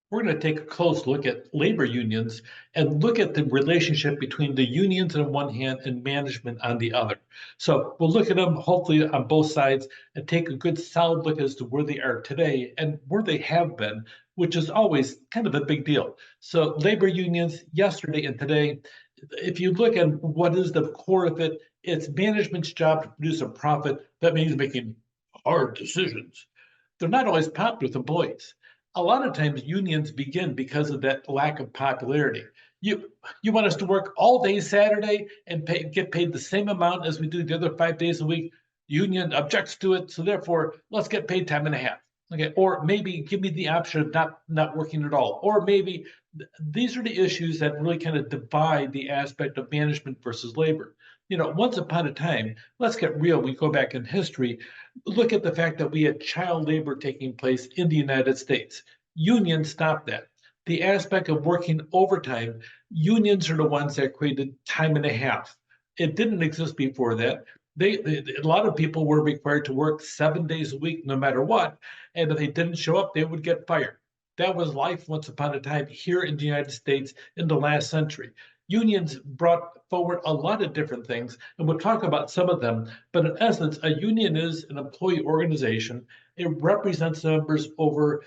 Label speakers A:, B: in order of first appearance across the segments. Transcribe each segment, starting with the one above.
A: We're going to take a close look at labor unions and look at the relationship between the unions on one hand and management on the other. So we'll look at them hopefully on both sides and take a good solid look as to where they are today and where they have been, which is always kind of a big deal. So labor unions yesterday and today, if you look at what is the core of it, it's management's job to produce a profit. That means making hard decisions. They're not always popular with employees. A lot of times unions begin because of that lack of popularity. You want us to work all day Saturday and get paid the same amount as we do the other 5 days a week. Union objects to it, so therefore let's get paid time and a half. Okay, or maybe give me the option of not working at all. Or maybe these are the issues that really kind of divide the aspect of management versus labor. Once upon a time, let's get real. We go back in history, look at the fact that we had child labor taking place in the United States. Unions stopped that. The aspect of working overtime, unions are the ones that created time and a half. It didn't exist before that. A lot of people were required to work 7 days a week, no matter what. And if they didn't show up, they would get fired. That was life once upon a time here in the United States in the last century. Unions brought forward a lot of different things, and we'll talk about some of them. But in essence, a union is an employee organization. It represents members over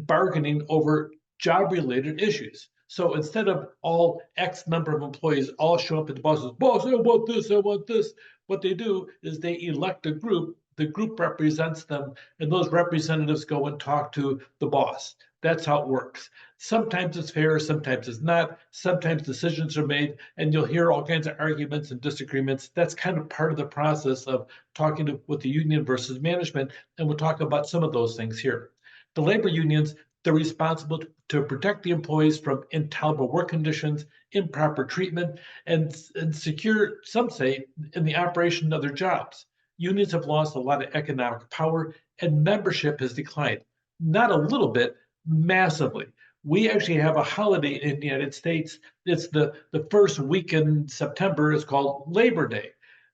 A: bargaining over job related issues. So instead of all X number of employees all show up at the boss's boss, I want this, I want this. What they do is they elect a group. The group represents them, and those representatives go and talk to the boss. That's how it works. Sometimes it's fair, sometimes it's not. Sometimes decisions are made, and you'll hear all kinds of arguments and disagreements. That's kind of part of the process of talking with the union versus management, and we'll talk about some of those things here. The labor unions, they're responsible to protect the employees from intolerable work conditions, improper treatment, and secure, some say, in the operation of their jobs. Unions have lost a lot of economic power, and membership has declined. Not a little bit, massively. We actually have a holiday in the United States. It's the first week in September. It's called Labor Day.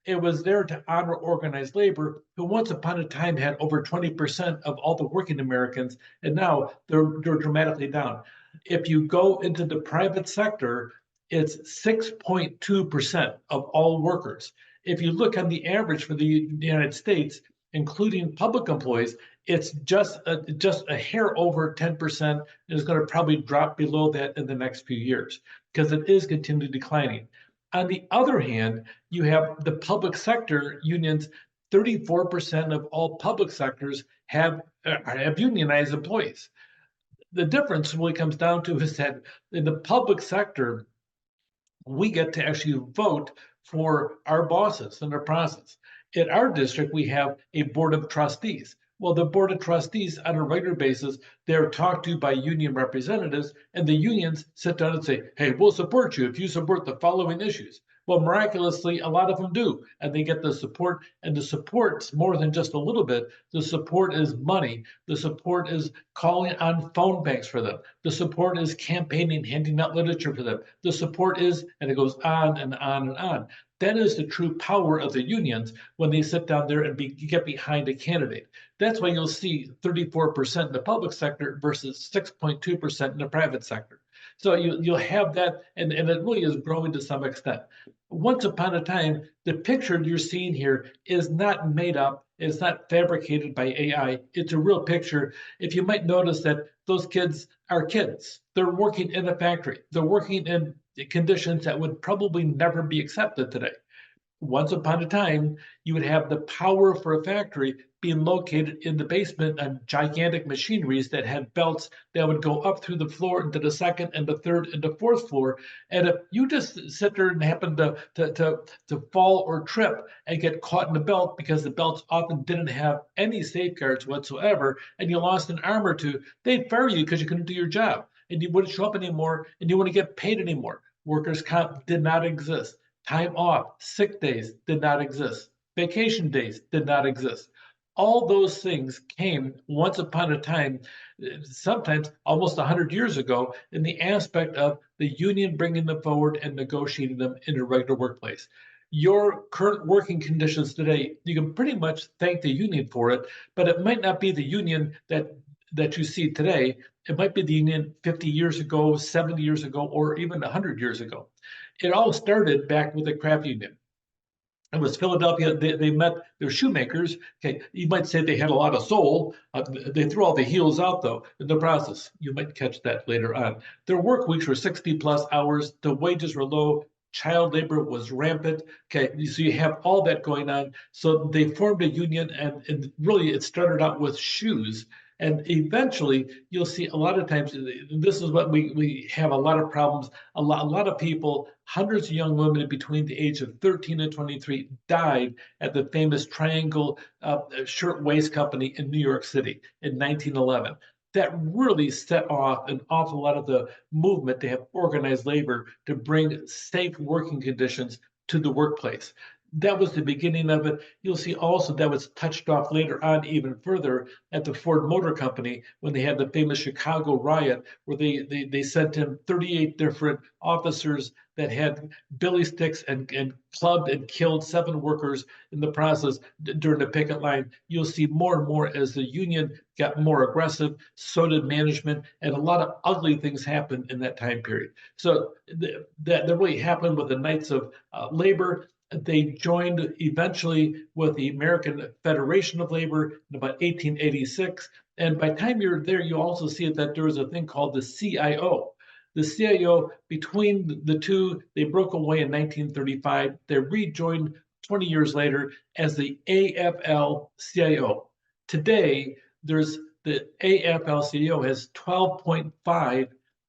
A: It was there to honor organized labor, who once upon a time had over 20% of all the working Americans, and now they're dramatically down. If you go into the private sector, it's 6.2% of all workers. If you look on the average for the United States, including public employees, it's just a hair over 10%, and it's going to probably drop below that in the next few years because it is continually declining. On the other hand, you have the public sector unions. 34% of all public sectors have unionized employees. The difference really comes down to is that in the public sector, we get to actually vote for our bosses in the process. In our district, we have a board of trustees. Well, the board of trustees, on a regular basis, they're talked to by union representatives, and the unions sit down and say, hey, we'll support you if you support the following issues. Well, miraculously, a lot of them do, and they get the support, and the support's more than just a little bit. The support is money. The support is calling on phone banks for them. The support is campaigning, handing out literature for them. The support is, and it goes on and on and on. That is the true power of the unions when they sit down there and get behind a candidate. That's why you'll see 34% in the public sector versus 6.2% in the private sector. So you'll have that, and it really is growing to some extent. Once upon a time, the picture you're seeing here is not made up, it's not fabricated by AI, it's a real picture. If you might notice that those kids are kids, they're working in a factory, they're working in conditions that would probably never be accepted today. Once upon a time, you would have the power for a factory being located in the basement on gigantic machineries that had belts that would go up through the floor into the second and the third and the fourth floor. And if you just sit there and happen to fall or trip and get caught in the belt because the belts often didn't have any safeguards whatsoever, and you lost an arm or two, they'd fire you because you couldn't do your job and you wouldn't show up anymore and you wouldn't get paid anymore. Workers' comp did not exist. Time off, sick days did not exist. Vacation days did not exist. All those things came once upon a time, sometimes almost 100 years ago, in the aspect of the union bringing them forward and negotiating them in a regular workplace. Your current working conditions today, you can pretty much thank the union for it, but it might not be the union that you see today. It might be the union 50 years ago, 70 years ago, or even 100 years ago. It all started back with the craft union. It was Philadelphia. They met their shoemakers. Okay, you might say they had a lot of soul. They threw all the heels out though in the process. You might catch that later on. Their work weeks were 60 plus hours. The wages were low. Child labor was rampant. Okay, so you have all that going on. So they formed a union, and really it started out with shoes. And eventually, you'll see a lot of times, this is what we have a lot of problems. A lot of people, hundreds of young women between the age of 13 and 23 died at the famous Triangle Shirtwaist Company in New York City in 1911. That really set off an awful lot of the movement to have organized labor to bring safe working conditions to the workplace. That was the beginning of it. You'll see also that was touched off later on even further at the Ford Motor Company when they had the famous Chicago riot, where they sent in 38 different officers that had billy sticks and clubbed and killed 7 workers in the process during the picket line. You'll see more and more as the union got more aggressive, so did management, and a lot of ugly things happened in that time period. So that really happened with the Knights of Labor. They joined eventually with the American Federation of Labor in about 1886. And by the time you're there, you also see that there was a thing called the CIO. The CIO, between the two, they broke away in 1935. They rejoined 20 years later as the AFL-CIO. Today, there's the AFL-CIO has 12.5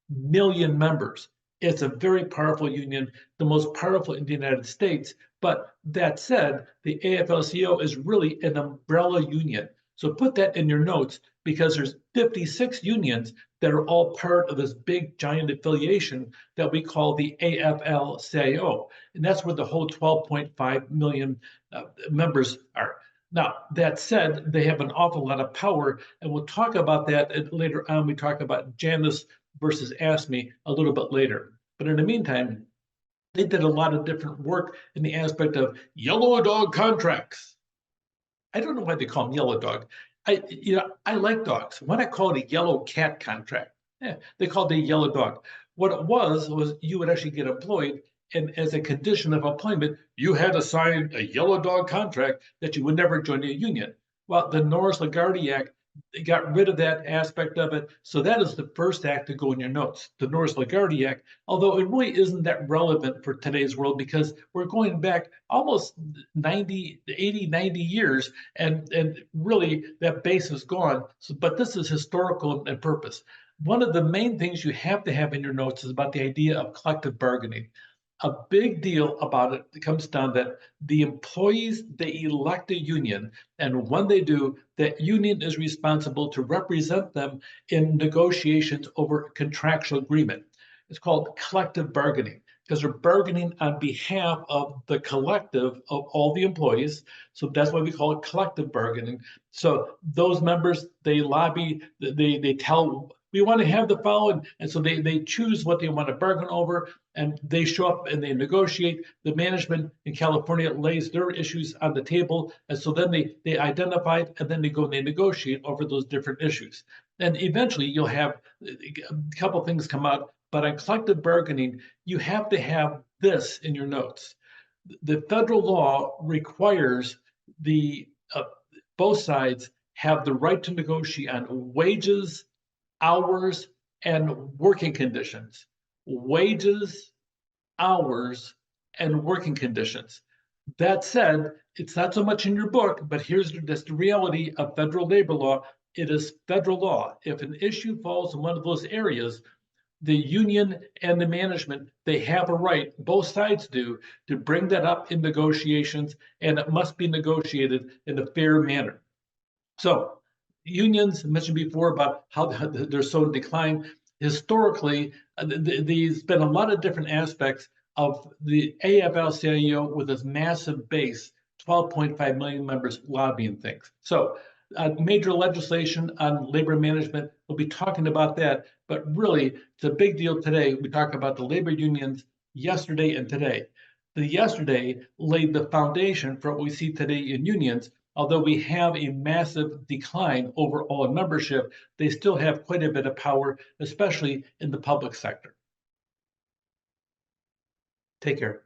A: million members. It's a very powerful union, the most powerful in the United States. But that said, the AFL-CIO is really an umbrella union. So put that in your notes, because there's 56 unions that are all part of this big giant affiliation that we call the AFL-CIO. And that's where the whole 12.5 million members are. Now, that said, they have an awful lot of power, and we'll talk about that later on. We talk about Janus versus AFSCME a little bit later. But in the meantime, they did a lot of different work in the aspect of yellow dog contracts. I don't know why they call them yellow dog. I like dogs. Why not call it a yellow cat contract? Yeah, they called it a yellow dog. What it was you would actually get employed, and as a condition of employment, you had to sign a yellow dog contract that you would never join a union. Well, the Norris-LaGarde Act, they got rid of that aspect of it. So that is the first act to go in your notes, the Norris-LaGarde Act, although it really isn't that relevant for today's world, because we're going back almost 80, 90 years, and really that base is gone. So, but this is historical and purpose. One of the main things you have to have in your notes is about the idea of collective bargaining. A big deal about it comes down that the employees, they elect a union, and when they do, that union is responsible to represent them in negotiations over contractual agreement. It's called collective bargaining, because they're bargaining on behalf of the collective of all the employees. So that's why we call it collective bargaining. So those members, they lobby, they tell, we want to have the following, and so they choose what they want to bargain over, and they show up and they negotiate. The management in California lays their issues on the table, and so then they identify it, and then they go and they negotiate over those different issues. And eventually you'll have a couple things come out, but on collective bargaining, you have to have this in your notes. The federal law requires both sides have the right to negotiate on wages, hours, and working conditions. Wages, hours, and working conditions. That said, it's not so much in your book, but here's just the reality of federal labor law. It is federal law. If an issue falls in one of those areas, the union and the management, they have a right, both sides do, to bring that up in negotiations, and it must be negotiated in a fair manner. So unions, mentioned before about how they're so in decline. Historically, there's been a lot of different aspects of the AFL-CIO with this massive base, 12.5 million members lobbying things. So major legislation on labor management, we'll be talking about that, but really it's a big deal today. We talk about the labor unions yesterday and today. The yesterday laid the foundation for what we see today in unions, although we have a massive decline overall in membership, they still have quite a bit of power, especially in the public sector. Take care.